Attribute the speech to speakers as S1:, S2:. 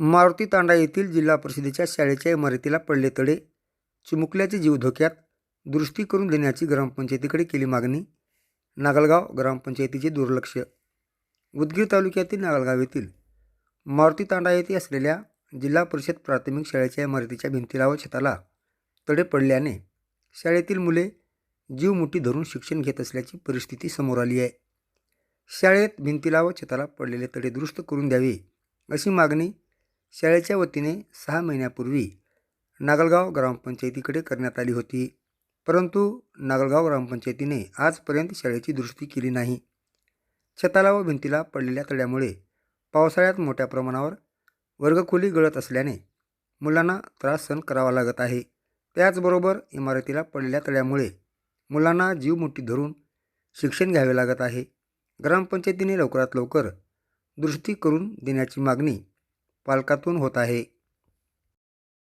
S1: मारुती तांडा येथील जिल्हा परिषदेच्या शाळेच्या इमारतीला पडले तडे, चिमुकल्याचे जीव धोक्यात, दुरुस्ती करून देण्याची ग्रामपंचायतीकडे केली मागणी. नागलगाव ग्रामपंचायतीचे दुर्लक्ष. उदगीर तालुक्यातील नागलगाव येथील मारुती तांडा येथे असलेल्या जिल्हा परिषद प्राथमिक शाळेच्या इमारतीच्या भिंतीला व छताला तडे पडल्याने शाळेतील मुले जीव मुठी धरून शिक्षण घेत असल्याची परिस्थिती समोर आली आहे. शाळेत भिंतीला व छताला पडलेले तडे दुरुस्त करून द्यावे अशी मागणी शाळेच्या वतीने 6 महिन्यापूर्वी नागलगाव ग्रामपंचायतीकडे करण्यात आली होती. परंतु नागलगाव ग्रामपंचायतीने आजपर्यंत शाळेची दुरुस्ती केली नाही. छताला व भिंतीला पडलेल्या तड्यामुळे पावसाळ्यात मोठ्या प्रमाणावर वर्गखोली गळत असल्याने मुलांना त्रास सहन करावा लागत आहे. त्याचबरोबर इमारतीला पडलेल्या तड्यामुळे मुलांना जीव मुठी धरून शिक्षण घ्यावे लागत आहे. ग्रामपंचायतीने लवकरात लवकर दुरुस्ती करून देण्याची मागणी पालकातून होत आहे.